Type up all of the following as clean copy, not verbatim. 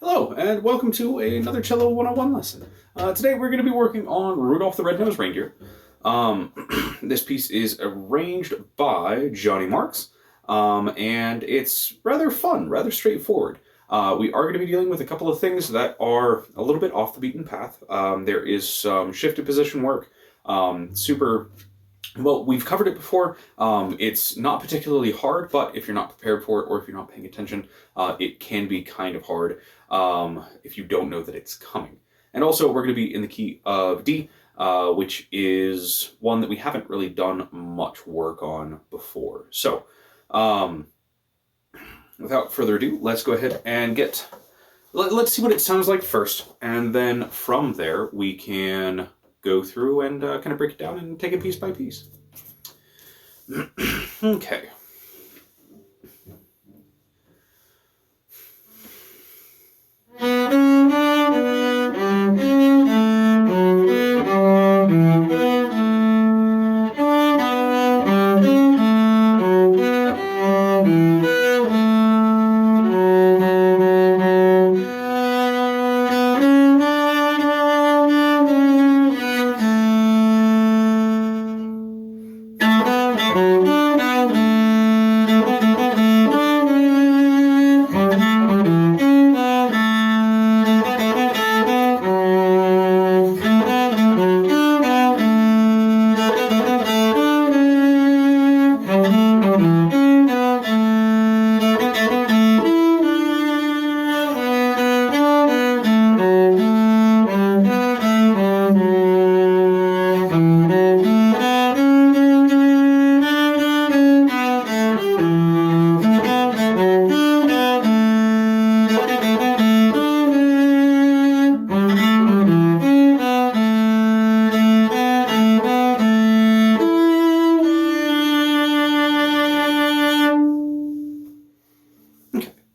Hello, and welcome to another Cello 101 lesson. Today we're going to be working on Rudolph the Red-Nosed Reindeer. This piece is arranged by Johnny Marks, and it's rather fun, rather straightforward. We are going to be dealing with a couple of things that are a little bit off the beaten path. There is some shifted position work, well, we've covered it before. It's not particularly hard, but if you're not prepared for it or if you're not paying attention, it can be kind of hard if you don't know that it's coming. And also, we're going to be in the key of D, which is one that we haven't really done much work on before. So, without further ado, let's go ahead and let's see what it sounds like first, and then from there we can go through and kind of break it down and take it piece by piece. Okay.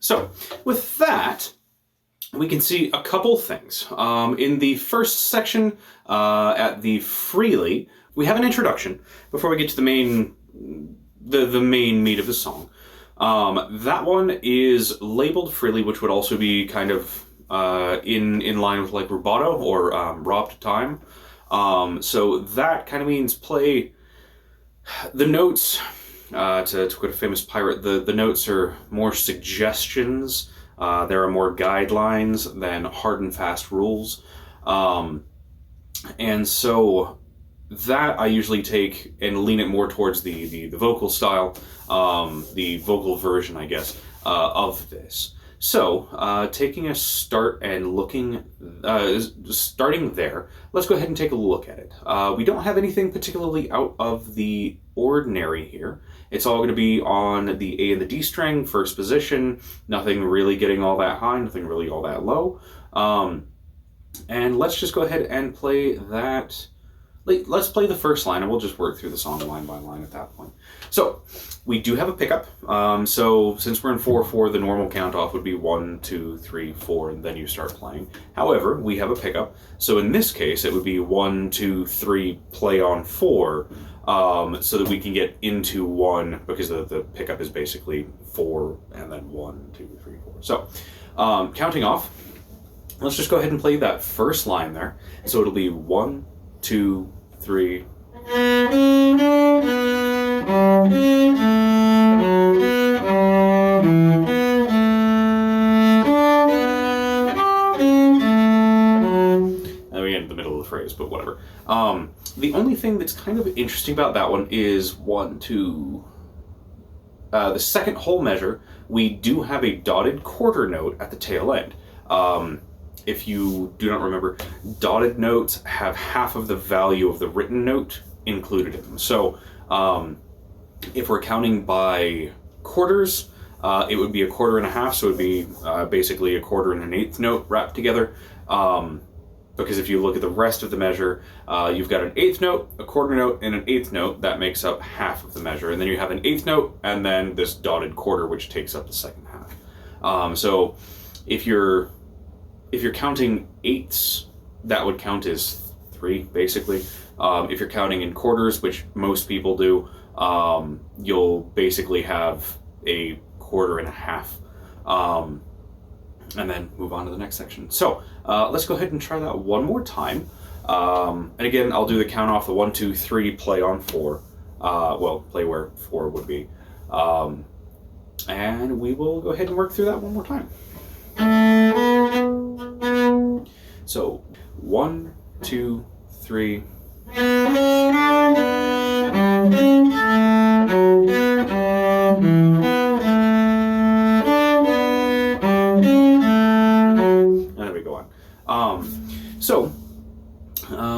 So, with that, we can see a couple things. In the first section, at the freely, we have an introduction before we get to the main meat of the song. That one is labeled freely, which would also be kind of in line with like rubato or robbed time. So that kind of means play the notes. To quote a famous pirate, the notes are more suggestions. There are more guidelines than hard and fast rules. And so that I usually take and lean it more towards the vocal style, the vocal version, I guess, of this. So, taking a start and starting there, let's go ahead and take a look at it. We don't have anything particularly out of the ordinary here. It's all going to be on the A and the D string, first position, nothing really getting all that high, nothing really all that low. And let's just go ahead and play that. Let's play the first line, and we'll just work through the song line by line at that point. So, we do have a pickup. So, since we're in 4/4, the normal count off would be 1, 2, 3, 4, and then you start playing. However, we have a pickup. So, in this case, it would be 1, 2, 3, play on 4, so that we can get into 1, because the pickup is basically 4, and then 1, 2, 3, 4. So, counting off, let's just go ahead and play that first line there. So, it'll be 1, 2, 3. And we get into the middle of the phrase, but whatever. The only thing that's kind of interesting about that one is 1, 2. The second whole measure, we do have a dotted quarter note at the tail end. If you do not remember, dotted notes have half of the value of the written note included in them. So if we're counting by quarters, it would be 1/4 and a half, so it would be basically 1/4 and an eighth note wrapped together. Because if you look at the rest of the measure, you've got an eighth note, a quarter note, and an eighth note. That makes up half of the measure. And then you have an eighth note, and then this dotted quarter, which takes up the second half. So if you're counting eighths, that would count as 3, basically. If you're counting in quarters, which most people do, you'll basically have a 1/4 and a half. and then move on to the next section. So let's go ahead and try that one more time. And again, I'll do the count off, the 1, 2, 3, play on 4. Well, play where 4 would be. And we will go ahead and work through that one more time. So 1, 2, 3.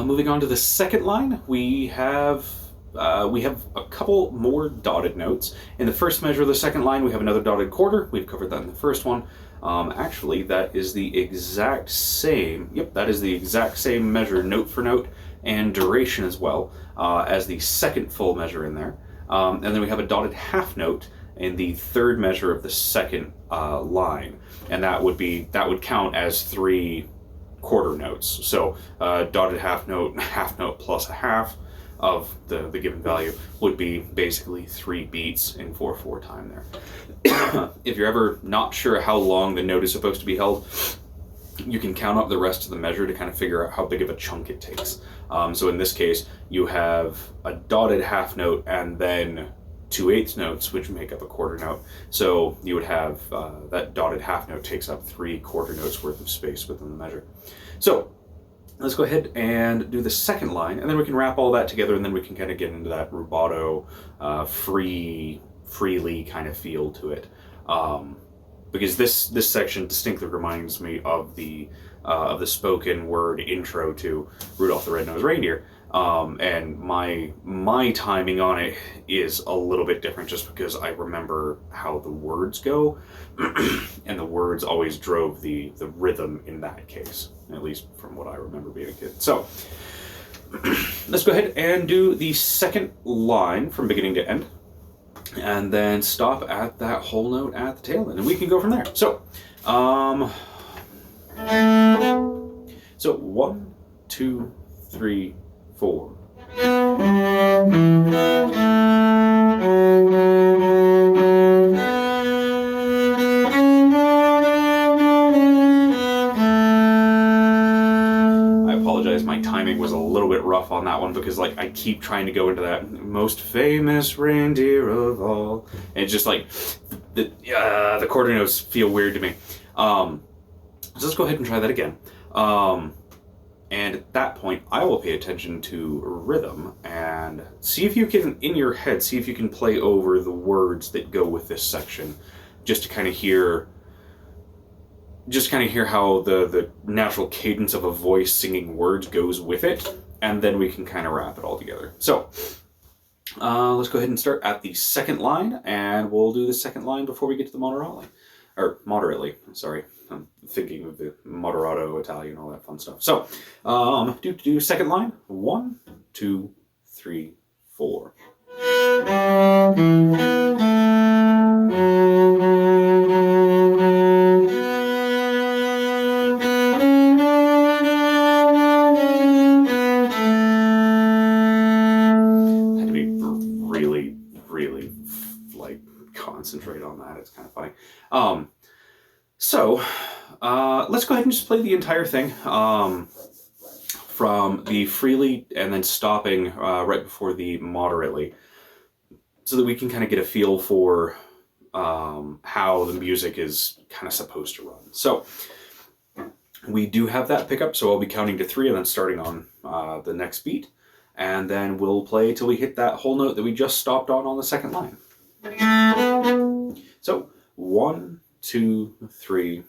Moving on to the second line, we have a couple more dotted notes. In the first measure of the second line, we have another dotted quarter. We've covered that in the first one. Actually, that is the exact same. Yep, that is the exact same measure, note for note, and duration as well as the second full measure in there. And then we have a dotted half note in the third measure of the second line, and that would count as 3 quarter notes. So dotted half note plus a half of the given value would be basically 3 beats in 4/4 time there. If you're ever not sure how long the note is supposed to be held, you can count up the rest of the measure to kind of figure out how big of a chunk it takes. So in this case, you have a dotted half note and then 2/8 notes, which make up a quarter note. So you would have that dotted half note takes up 3 quarter notes worth of space within the measure. So let's go ahead and do the second line, and then we can wrap all that together, and then we can kind of get into that rubato, freely kind of feel to it. Because this section distinctly reminds me of the spoken word intro to Rudolph the Red-Nosed Reindeer. And my timing on it is a little bit different just because I remember how the words go, and the words always drove the rhythm in that case, at least from what I remember being a kid. So let's go ahead and do the second line from beginning to end, and then stop at that whole note at the tail end, and we can go from there. So, so 1, 2, 3, 4. I apologize, my timing was a little bit rough on that one because like I keep trying to go into that most famous reindeer of all, and it's just like the quarter notes feel weird to me. So let's go ahead and try that again. And at that point, I will pay attention to rhythm and see if you can, in your head, see if you can play over the words that go with this section, just to kind of hear how the natural cadence of a voice singing words goes with it, and then we can kind of wrap it all together. So let's go ahead and start at the second line, and we'll do the second line before we get to the moderately, sorry. I'm thinking of the moderato, Italian, all that fun stuff. So, do second line. 1, 2, 3, 4. I had to be really, really like concentrate on that. It's kind of funny. So, let's go ahead and just play the entire thing from the freely and then stopping right before the moderately, so that we can kind of get a feel for how the music is kind of supposed to run. So, we do have that pickup, so I'll be counting to 3 and then starting on the next beat, and then we'll play till we hit that whole note that we just stopped on the second line. So, 1, 2, 3.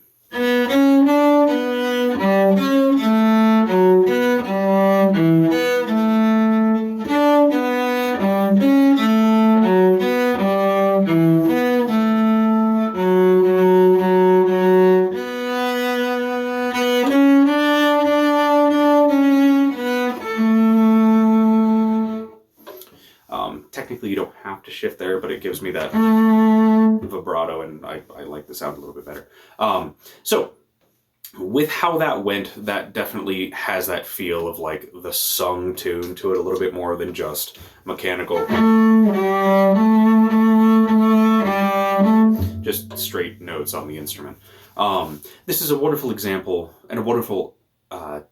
Technically, you don't have to shift there, but it gives me that vibrato, and I like the sound a little bit better. So with how that went, that definitely has that feel of like the sung tune to it a little bit more than just mechanical, just straight notes on the instrument. This is a wonderful example and a wonderful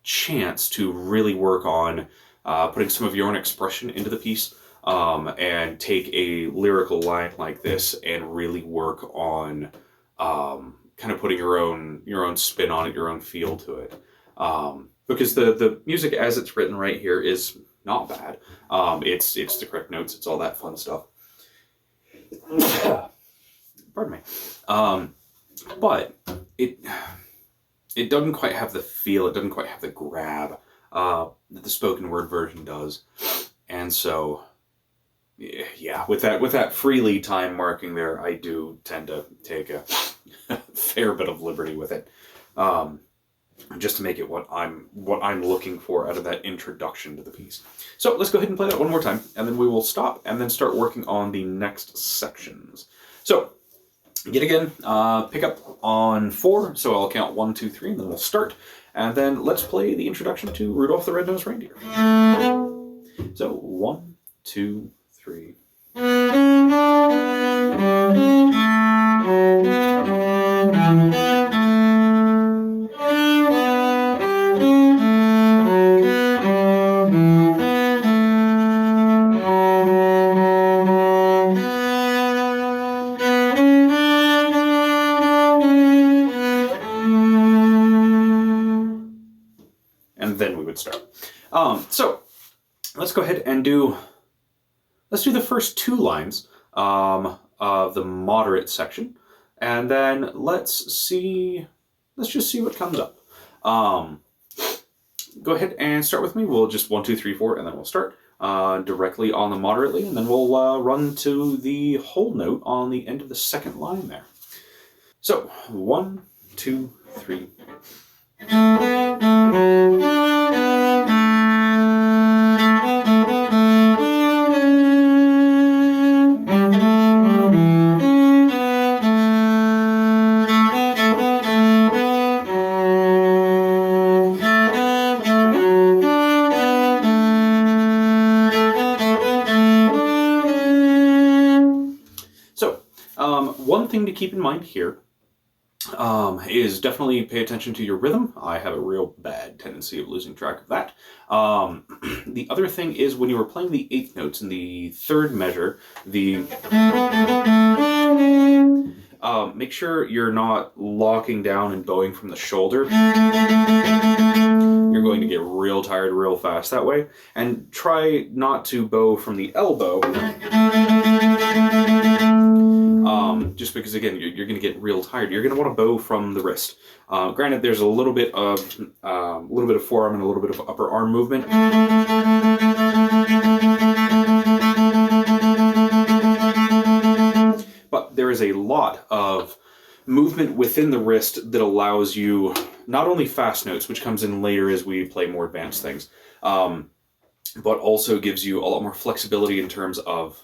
chance to really work on putting some of your own expression into the piece, and take a lyrical line like this and really work on kind of putting your own spin on it, your own feel to it. Because the music as it's written right here is not bad. It's the correct notes. It's all that fun stuff. Pardon me. But it doesn't quite have the feel. It doesn't quite have the grab that the spoken word version does. And so, yeah, with that free lead time marking there, I do tend to take a fair bit of liberty with it, just to make it what I'm looking for out of that introduction to the piece. So let's go ahead and play that one more time, and then we will stop and then start working on the next sections. So, yet again, pick up on 4, so I'll count 1, 2, 3, and then we'll start. And then let's play the introduction to Rudolph the Red-Nosed Reindeer. So, 1, 2, 3. And then we would start. So let's go ahead and let's do the first 2 lines of the moderate section, and then let's just see what comes up. Go ahead and start with me. We'll just 1, 2, 3, 4, and then we'll start directly on the moderately, and then we'll run to the whole note on the end of the second line there. So 1, 2, 3. One thing to keep in mind here is definitely pay attention to your rhythm. I have a real bad tendency of losing track of that. The other thing is when you were playing the 8th notes in the 3rd measure, make sure you're not locking down and bowing from the shoulder. You're going to get real tired real fast that way. And try not to bow from the elbow. Just because, again, you're going to get real tired. You're going to want to bow from the wrist. Granted, there's a little bit of forearm and a little bit of upper arm movement. But there is a lot of movement within the wrist that allows you not only fast notes, which comes in later as we play more advanced things, but also gives you a lot more flexibility in terms of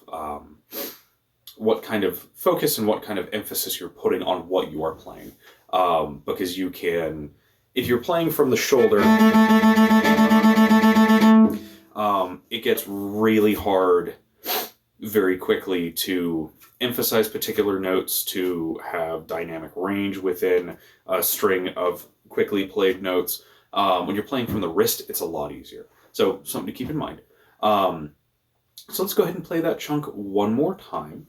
what kind of focus and what kind of emphasis you're putting on what you are playing. Because you can, if you're playing from the shoulder, it gets really hard very quickly to emphasize particular notes, to have dynamic range within a string of quickly played notes. When you're playing from the wrist, it's a lot easier. So something to keep in mind. So let's go ahead and play that chunk one more time.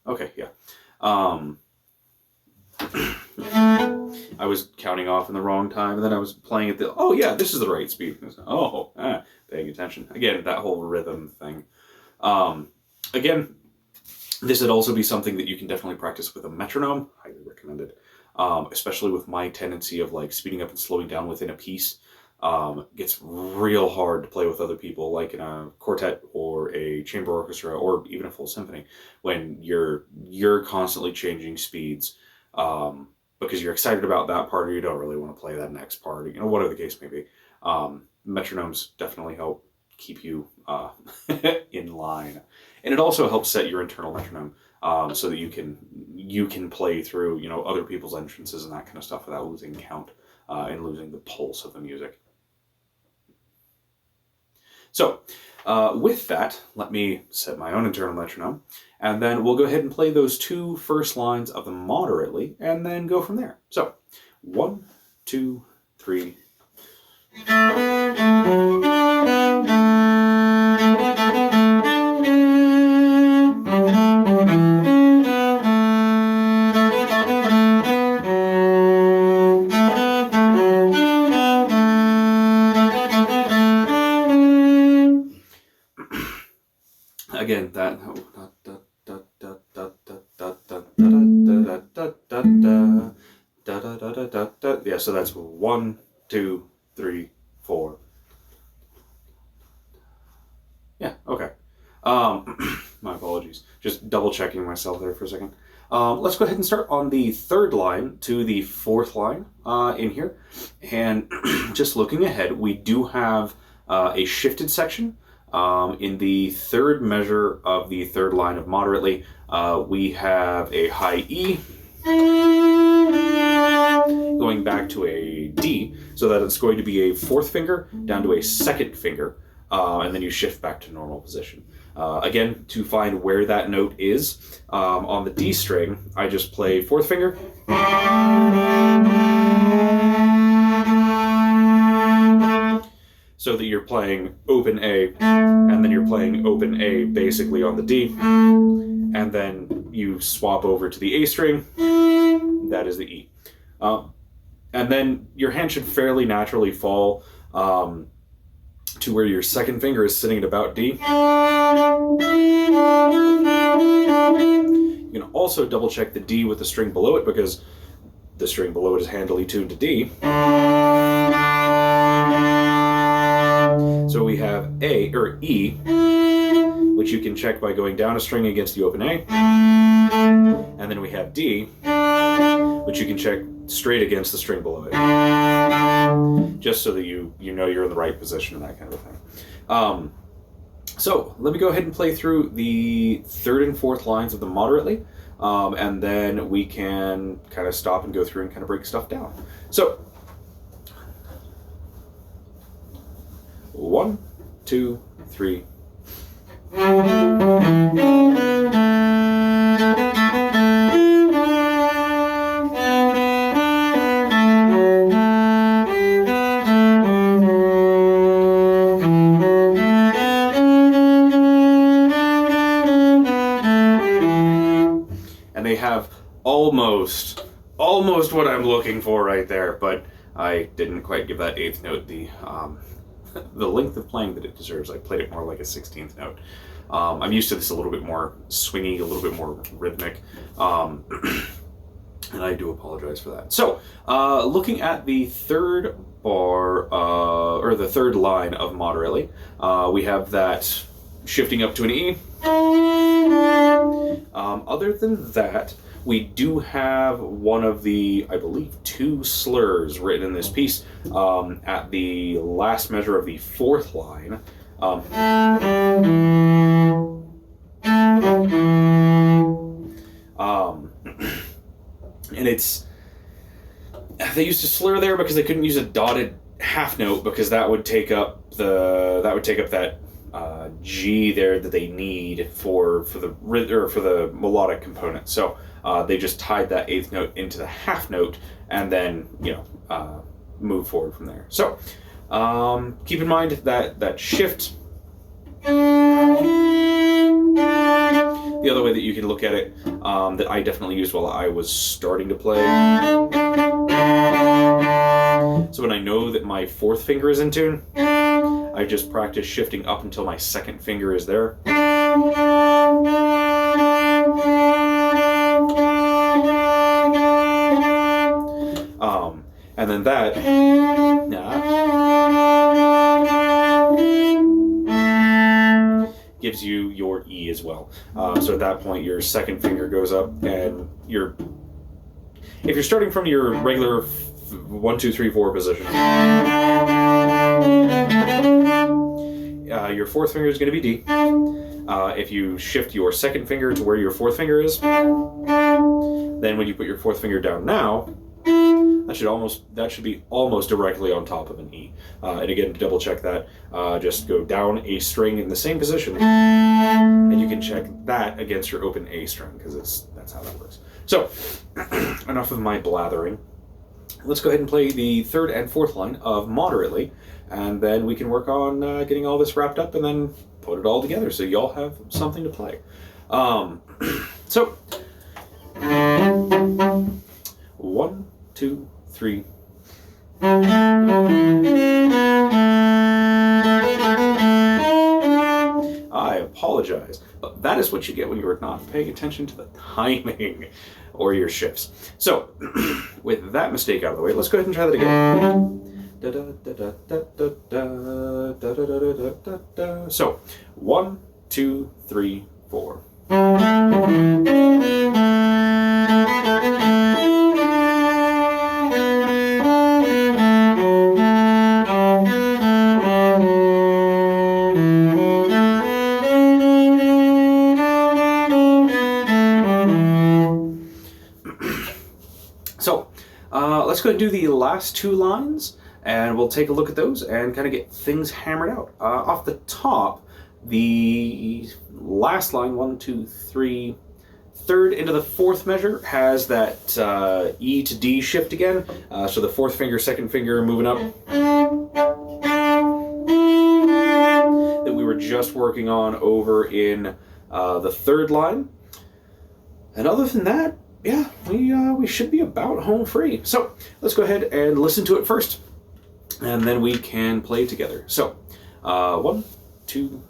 Okay, yeah. I was counting off in the wrong time, and then I was playing at oh yeah, this is the right speed. Paying attention. Again, that whole rhythm thing. Again, this would also be something that you can definitely practice with a metronome. Highly recommended. Especially with my tendency of like speeding up and slowing down within a piece. It gets real hard to play with other people, like in a quartet or a chamber orchestra or even a full symphony, when you're constantly changing speeds because you're excited about that part or you don't really want to play that next part, whatever the case may be. Metronomes definitely help keep you in line, and it also helps set your internal metronome so that you can play through other people's entrances and that kind of stuff without losing count and losing the pulse of the music. So, with that, let me set my own internal metronome, And then we'll go ahead and play those 2 first lines of the moderately, and then go from there. So, 1, 2, 3. Again, that. Yeah, so that's 1, 2, 3, 4. Yeah, okay. My apologies. Just double checking myself there for a second. Let's go ahead and start on the 3rd line to the 4th line in here. And just looking ahead, we do have a shifted section. In the 3rd measure of the 3rd line of moderately, we have a high E going back to a D, so that it's going to be a 4th finger down to a 2nd finger, and then you shift back to normal position. Again, to find where that note is on the D string, I just play 4th finger, so that you're playing open A, and then you're playing open A basically on the D, and then you swap over to the A string, that is the E. And then your hand should fairly naturally fall to where your 2nd finger is sitting at about D. You can also double check the D with the string below it, because the string below it is handily tuned to D. So we have A, or E, which you can check by going down a string against the open A. And then we have D, which you can check straight against the string below it. Just so that you know you're in the right position and that kind of thing. So let me go ahead and play through the 3rd and 4th lines of the moderately, and then we can kind of stop and go through and kind of break stuff down. So, 1, 2, 3. And they have almost what I'm looking for right there, but I didn't quite give that 8th note the length of playing that it deserves. I played it more like a 16th note. I'm used to this a little bit more swingy, a little bit more rhythmic, and I do apologize for that. So, looking at the 3rd bar, or the 3rd line of moderately, we have that shifting up to an E. Other than that, we do have one of the, I believe, 2 slurs written in this piece at the last measure of the 4th line. And it's, they used to slur there because they couldn't use a dotted half note, because that would take up that G there that they need for the melodic component. So they just tied that 8th note into the half note, and then move forward from there. So keep in mind that shift. The other way that you can look at it, that I definitely used while I was starting to play. So when I know that my 4th finger is in tune, I just practice shifting up until my 2nd finger is there. And then that gives you your E as well. So at that point, your 2nd finger goes up, and if you're starting from your regular 1, 2, 3, 4 position, your 4th finger is going to be D. If you shift your 2nd finger to where your 4th finger is, then when you put your 4th finger down now, that should be almost directly on top of an E. And again, to double check that, just go down a string in the same position, and you can check that against your open A string, because that's how that works. So, enough of my blathering. Let's go ahead and play the third and fourth line of Moderately, and then we can work on getting all this wrapped up and then put it all together so y'all have something to play. So, 1, 2, 3. I apologize, but that is what you get when you're not paying attention to the timing or your shifts. So, with that mistake out of the way, let's go ahead and try that again. So, 1, 2, 3, 4. So, let's go ahead and do the last two lines, and we'll take a look at those and kind of get things hammered out. Off the top, the last line, 1, 2, 3, third into the fourth measure has that E to D shift again. So the fourth finger, second finger moving up. That we were just working on over in the third line. And other than that, yeah, we should be about home free. So let's go ahead and listen to it first, and then we can play together. So 1, 2.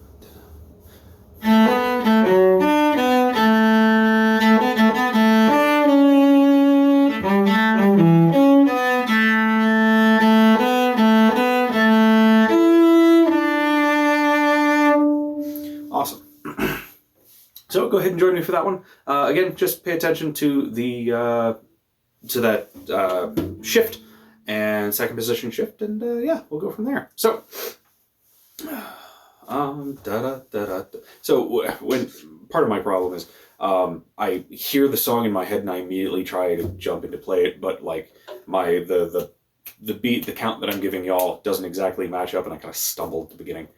Awesome. So go ahead and join me for that one. Again, just pay attention to the that shift and second position shift, and yeah, we'll go from there. So, So when part of my problem is I hear the song in my head and I immediately try to jump in to play it, but like the beat, the count that I'm giving y'all doesn't exactly match up, and I kind of stumble at the beginning.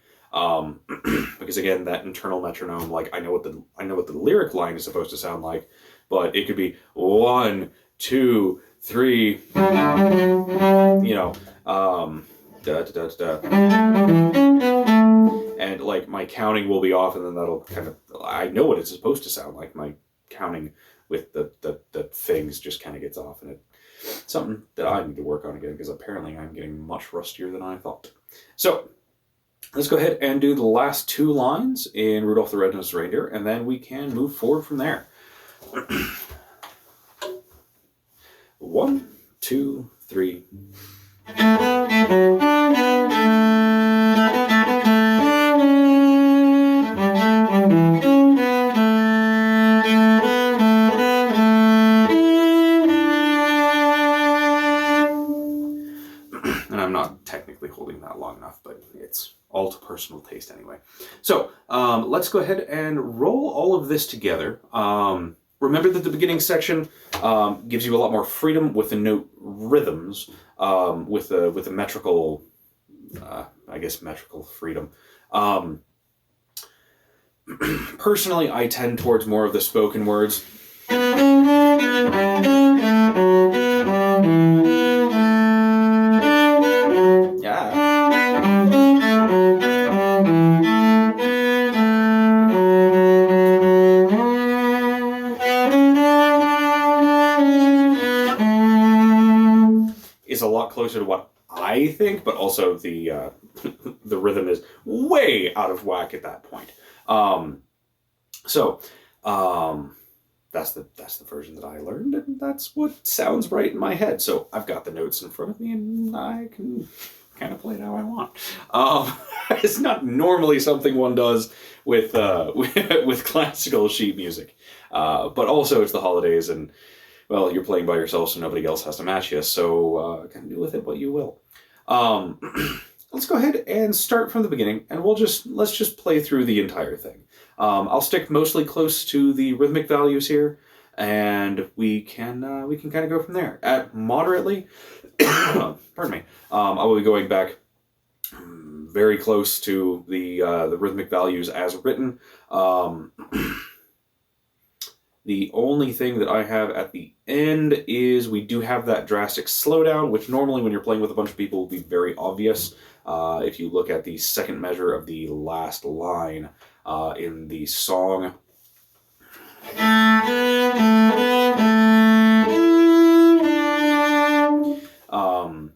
Because again, that internal metronome, like I know what the lyric line is supposed to sound like, but it could be 1, 2, 3, da, da, da, da. And like my counting will be off, and then that'll kind of, I know what it's supposed to sound like. My counting with the things just kind of gets off, and it's something that I need to work on again, because apparently I'm getting much rustier than I thought. So let's go ahead and do the last two lines in Rudolph the Red-Nosed Reindeer, and then we can move forward from there. 1, 2, 3. And I'm not technically holding that long enough, but it's all to personal taste anyway. So let's go ahead and roll all of this together. Remember that the beginning section gives you a lot more freedom with the note rhythms, with the metrical, I guess, metrical freedom. Personally, I tend towards more of the spoken words. Is a lot closer to what I think, but also the the rhythm is way out of whack at that point. That's the version that I learned, and that's what sounds right in my head. So I've got the notes in front of me, and I can kind of play it how I want. It's not normally something one does with classical sheet music, but also it's the holidays, and well, you're playing by yourself, so nobody else has to match you, so kind of do with it what you will. Let's go ahead and start from the beginning, and let's just play through the entire thing. I'll stick mostly close to the rhythmic values here, and we can kind of go from there. At moderately, pardon me, I will be going back very close to the rhythmic values as written. The only thing that I have at the end is we do have that drastic slowdown, which normally when you're playing with a bunch of people will be very obvious. If you look at the second measure of the last line in the song.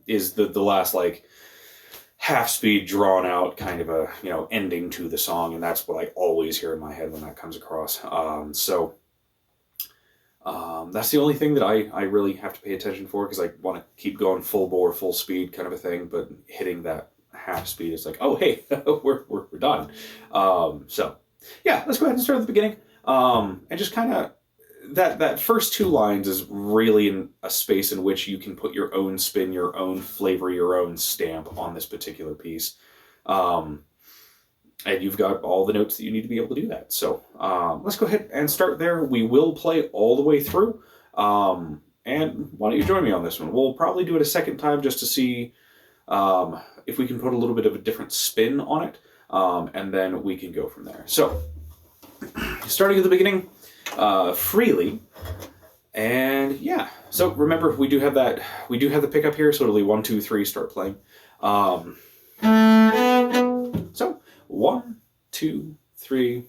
Is the last like half speed drawn out kind of a ending to the song, and that's what I always hear in my head when that comes across. That's the only thing that I really have to pay attention for, because I want to keep going full bore, full speed kind of a thing, but hitting that half speed is like, oh hey, we're done. So yeah, let's go ahead and start at the beginning. And just kind of that first two lines is really in a space in which you can put your own spin, your own flavor, your own stamp on this particular piece. And you've got all the notes that you need to be able to do that. So let's go ahead and start there. We will play all the way through. And why don't you join me on this one? We'll probably do it a second time just to see if we can put a little bit of a different spin on it. And then we can go from there. So starting at the beginning, freely. And yeah, so remember, we do have the pickup here, so it'll be 1, 2, 3, start playing. So 1, 2, 3.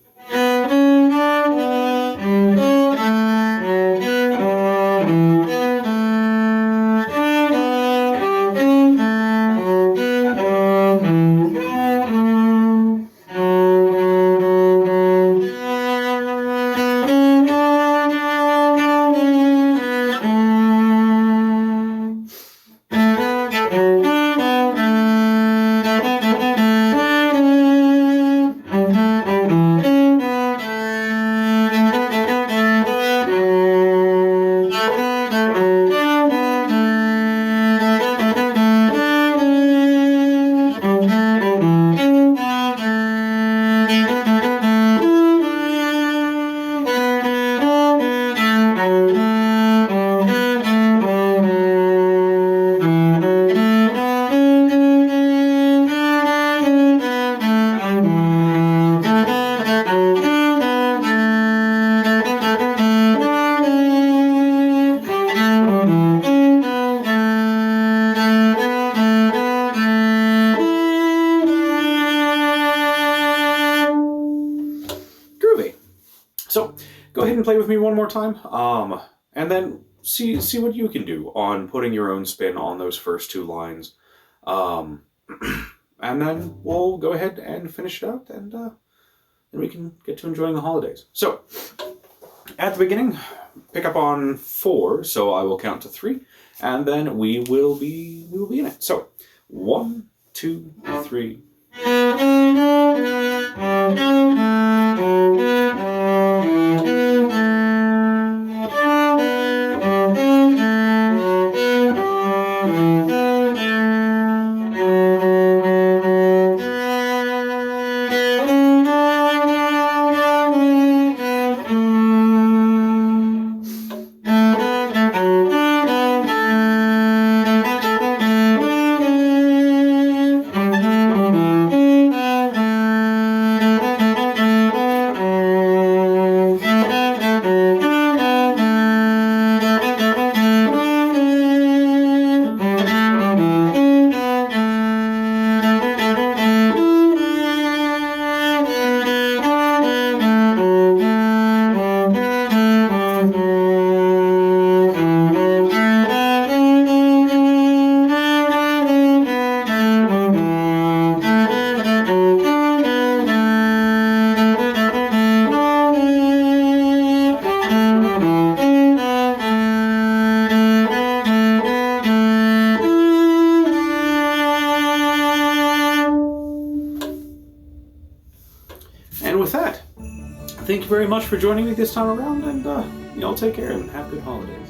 So go ahead and play with me one more time, and then see what you can do on putting your own spin on those first two lines. And then we'll go ahead and finish it out, and then we can get to enjoying the holidays. So at the beginning, pick up on 4, so I will count to 3, and then we will be in it. So 1, 2, 3. And with that, thank you very much for joining me this time around, and take care and have good holidays.